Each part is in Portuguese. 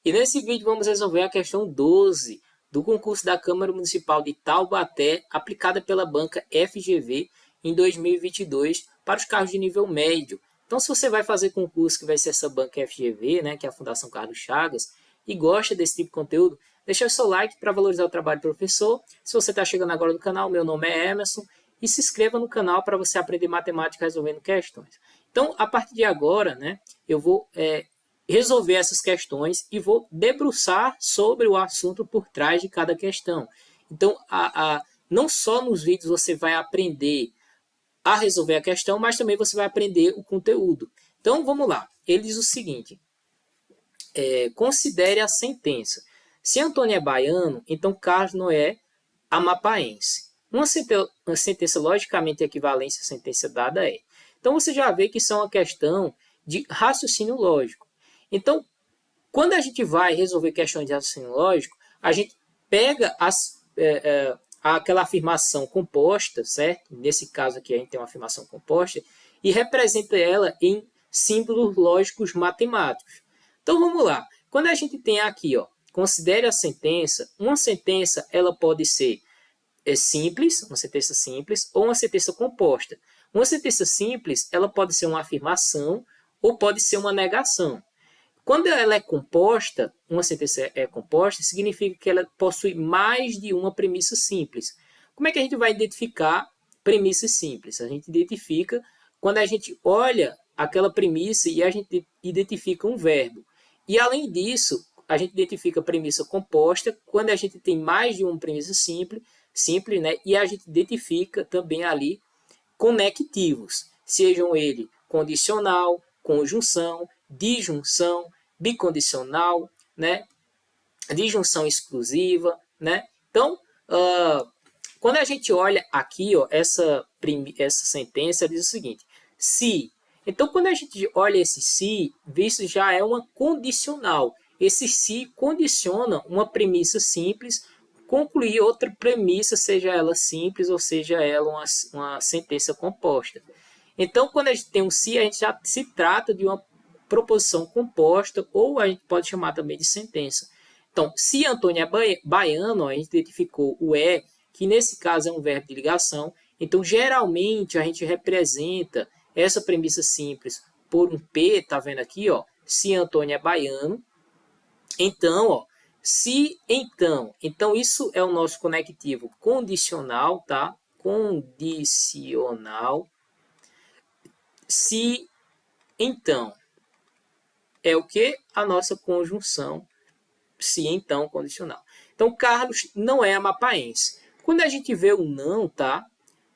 E nesse vídeo vamos resolver a questão 12 do concurso da Câmara Municipal de Taubaté, aplicada pela banca FGV em 2022 para os cargos de nível médio. Então, se você vai fazer concurso que vai ser essa banca FGV, né, que é a Fundação Carlos Chagas, e gosta desse tipo de conteúdo, deixa o seu like para valorizar o trabalho do professor. Se você está chegando agora no canal, meu nome é Emerson, e se inscreva no canal para você aprender matemática resolvendo questões. Então, a partir de agora, né, eu vou resolver essas questões e vou debruçar sobre o assunto por trás de cada questão. Então, não só nos vídeos você vai aprender a resolver a questão, mas também você vai aprender o conteúdo. Então, vamos lá. Ele diz o seguinte, considere a sentença. Se Antônio é baiano, então Carlos não é amapaense. Uma sentença logicamente equivalente à sentença dada é. Então, você já vê que isso é uma questão de raciocínio lógico. Então, quando a gente vai resolver questões de raciocínio lógico, a gente pega aquela afirmação composta, certo? Nesse caso aqui a gente tem uma afirmação composta, e representa ela em símbolos lógicos matemáticos. Então vamos lá. Quando a gente tem aqui, ó, considere a sentença, uma sentença ela pode ser simples, uma sentença simples, ou uma sentença composta. Uma sentença simples, ela pode ser uma afirmação ou pode ser uma negação. Quando ela é composta, uma sentença é composta, significa que ela possui mais de uma premissa simples. Como é que a gente vai identificar premissas simples? A gente identifica quando a gente olha aquela premissa e a gente identifica um verbo. E além disso, a gente identifica a premissa composta quando a gente tem mais de uma premissa simples, né? E a gente identifica também ali conectivos, sejam ele condicional, conjunção, disjunção, bicondicional, né? Disjunção exclusiva, né? Então, quando a gente olha aqui, ó, essa sentença diz o seguinte, se. Então, quando a gente olha esse se, isso já é uma condicional. Esse se condiciona uma premissa simples, concluir outra premissa, seja ela simples ou seja ela uma sentença composta. Então, quando a gente tem um se, a gente já se trata de uma proposição composta, ou a gente pode chamar também de sentença. Então, se Antônio é baiano, a gente identificou o que nesse caso é um verbo de ligação. Então, geralmente, a gente representa essa premissa simples por um P, tá vendo aqui, ó? Se Antônio é baiano. Então, ó, se então. Então, isso é o nosso conectivo condicional, tá? Condicional. Se então. É o que? A nossa conjunção se então condicional. Então, Carlos não é amapaense. Quando a gente vê o não, tá?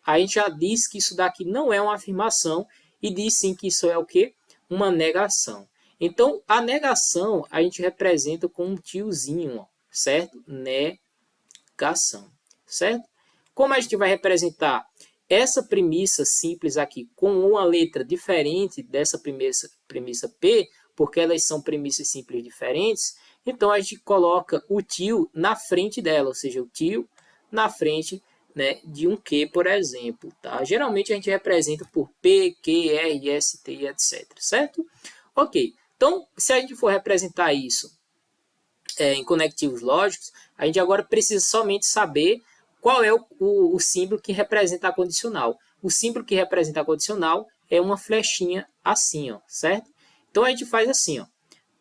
A gente já diz que isso daqui não é uma afirmação e diz sim que isso é o que? Uma negação. Então, a negação a gente representa com um tiozinho, ó, certo? Negação, certo? Como a gente vai representar essa premissa simples aqui com uma letra diferente dessa premissa P, porque elas são premissas simples diferentes, então a gente coloca o tio na frente dela, ou seja, o tio na frente, né, de um Q, por exemplo. Tá? Geralmente a gente representa por P, Q, R, S, T, etc. Certo? Ok. Então, se a gente for representar isso em conectivos lógicos, a gente agora precisa somente saber qual é o símbolo que representa a condicional. O símbolo que representa a condicional é uma flechinha assim, ó, certo? Então a gente faz assim, ó,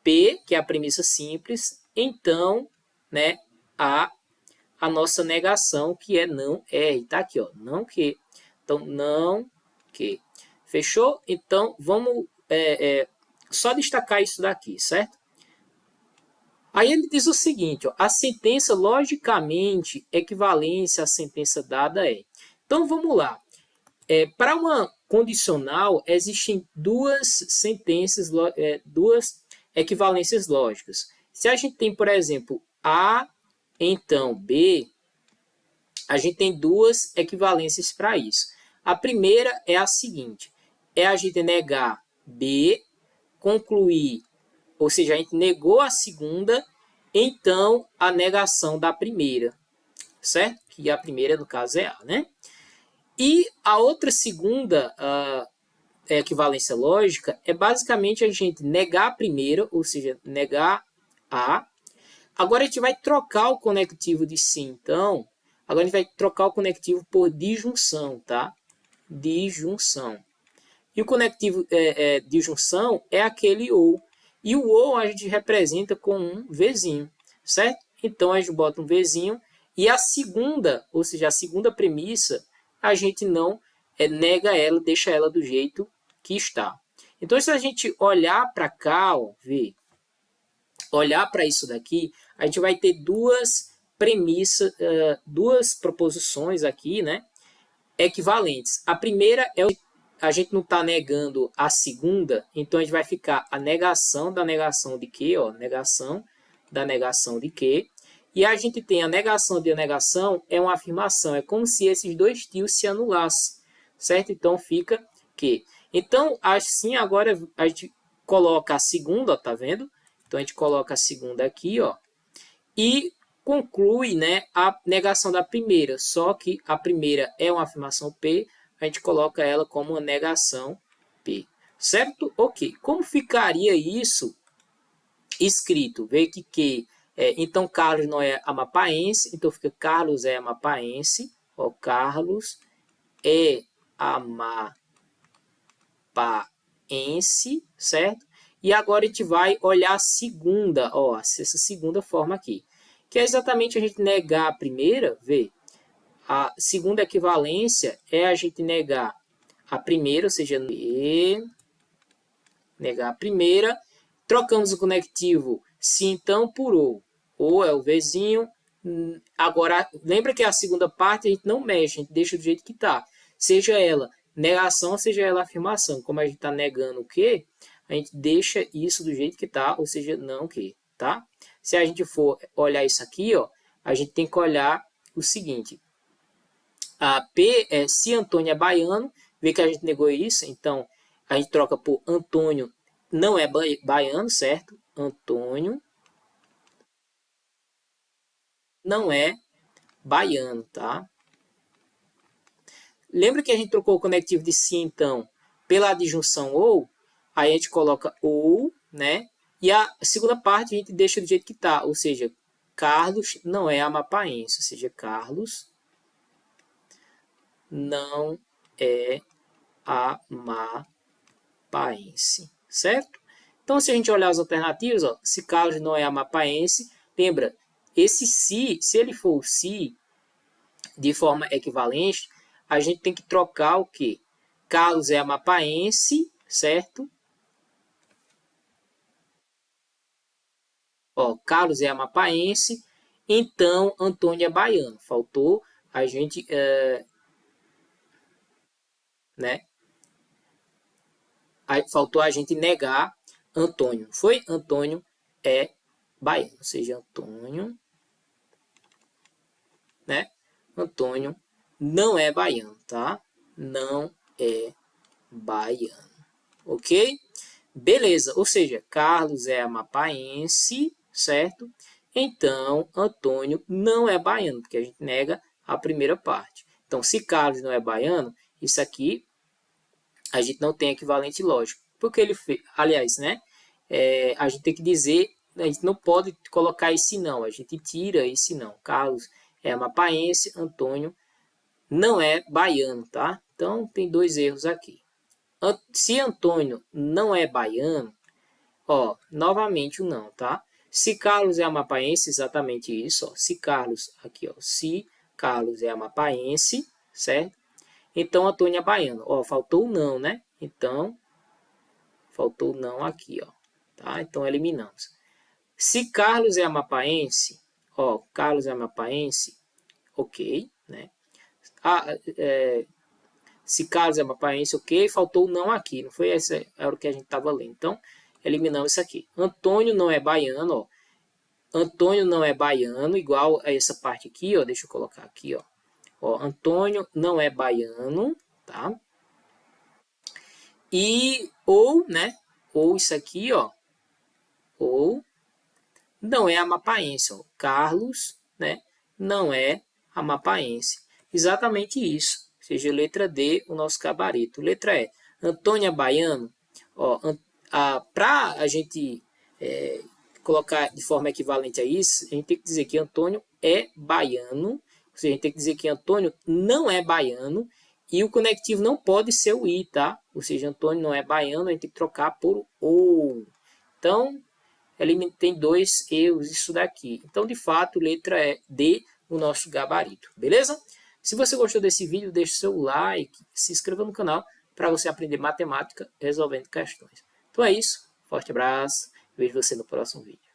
P, que é a premissa simples, então, né, a nossa negação, que é não R, tá aqui, ó, não que. Então, não que. Fechou? Então, vamos só destacar isso daqui, certo? Aí ele diz o seguinte, ó, a sentença logicamente equivalente à sentença dada é. Então vamos lá. Para uma condicional existem duas sentenças, duas equivalências lógicas. Se a gente tem, por exemplo, A, então B, a gente tem duas equivalências para isso. A primeira é a seguinte, é a gente negar B, concluir, ou seja, a gente negou a segunda, então a negação da primeira, certo? Que a primeira, no caso, é A, né? E a outra segunda equivalência lógica é basicamente a gente negar a primeira, ou seja, negar A. Agora a gente vai trocar o conectivo de si, então. Agora a gente vai trocar o conectivo por disjunção, tá? Disjunção. E o conectivo de junção é aquele ou. E o ou a gente representa com um Vzinho, certo? Então a gente bota um Vzinho e a segunda, ou seja, a segunda premissa, a gente não nega ela, deixa ela do jeito que está. Então se a gente olhar para cá, ó, ver, olhar para isso daqui, a gente vai ter duas premissas, duas proposições aqui, né? Equivalentes. A primeira é a gente não está negando a segunda, então a gente vai ficar a negação da negação de que, ó, negação da negação de que, e a gente tem a negação de negação, é uma afirmação, é como se esses dois tios se anulassem, certo? Então fica que. Então, assim, agora a gente coloca a segunda, ó, tá vendo? Então a gente coloca a segunda aqui, ó, e conclui, né, a negação da primeira, só que a primeira é uma afirmação P, a gente coloca ela como uma negação P, certo? Ok, como ficaria isso escrito? Vê que então Carlos não é amapaense, então fica Carlos é amapaense, ó, Carlos é amapaense, certo? E agora a gente vai olhar a segunda, ó, essa segunda forma aqui, que é exatamente a gente negar a primeira, vê, a segunda equivalência é a gente negar a primeira, ou seja, negar a primeira, trocamos o conectivo se então por ou é o Vzinho, agora lembra que a segunda parte a gente não mexe, a gente deixa do jeito que está, seja ela negação, seja ela afirmação, como a gente está negando o que, a gente deixa isso do jeito que está, ou seja, não o que, tá? Se a gente for olhar isso aqui, ó, a gente tem que olhar o seguinte, a P é se Antônio é baiano, vê que a gente negou isso, então a gente troca por Antônio não é baiano, certo? Antônio não é baiano, tá? Lembra que a gente trocou o conectivo de si, então, pela adjunção ou? Aí a gente coloca ou, né? E a segunda parte a gente deixa do jeito que tá, ou seja, Carlos não é amapaense, ou seja, Carlos não é amapaense, certo? Então, se a gente olhar as alternativas, ó, se Carlos não é amapaense, lembra, esse se ele for o se de forma equivalente, a gente tem que trocar o quê? Carlos é amapaense, certo? Ó, Carlos é amapaense, então Antônio é baiano. Faltou a gente, né? Faltou a gente negar Antônio. Foi? Antônio é baiano, ou seja, Antônio, né? Antônio não é baiano, tá? Não é baiano, ok? Beleza, ou seja, Carlos é amapaense, certo? Então, Antônio não é baiano, porque a gente nega a primeira parte. Então, se Carlos não é baiano, isso aqui a gente não tem equivalente lógico. Porque ele fez, aliás, né? A gente tem que dizer, a gente não pode colocar esse não, a gente tira esse não. Carlos é amapaense, Antônio não é baiano, tá? Então, tem dois erros aqui. Se Antônio não é baiano, ó, novamente o não, tá? Se Carlos é amapaense, exatamente isso, ó. Se Carlos, aqui, ó, se Carlos é amapaense, certo? Então Antônio é baiano. Ó, faltou o não, né? Então, faltou o não aqui, ó. Tá? Então eliminamos. Se Carlos é amapaense, ó, Carlos é amapaense, ok, né? Ah, se Carlos é amapaense, ok, faltou o não aqui, não foi essa era o que a gente estava lendo. Então, eliminamos isso aqui. Antônio não é baiano, ó. Antônio não é baiano, igual a essa parte aqui, ó. Deixa eu colocar aqui, ó. Ó, Antônio não é baiano, tá? E ou, né? Ou isso aqui, ó. Ou não é amapaense, ó. Carlos, né? Não é amapaense. Exatamente isso. Ou seja, letra D, o nosso gabarito. Letra E. Antônio é baiano. Ó, para a gente colocar de forma equivalente a isso, a gente tem que dizer que Antônio é baiano, ou seja, a gente tem que dizer que Antônio não é baiano, e o conectivo não pode ser o I, tá? Ou seja, Antônio não é baiano, a gente tem que trocar por OU. Então, ele tem 2 erros isso daqui. Então, de fato, letra é D, o nosso gabarito. Beleza? Se você gostou desse vídeo, deixe seu like, se inscreva no canal para você aprender matemática resolvendo questões. Então é isso. Forte abraço. Vejo você no próximo vídeo.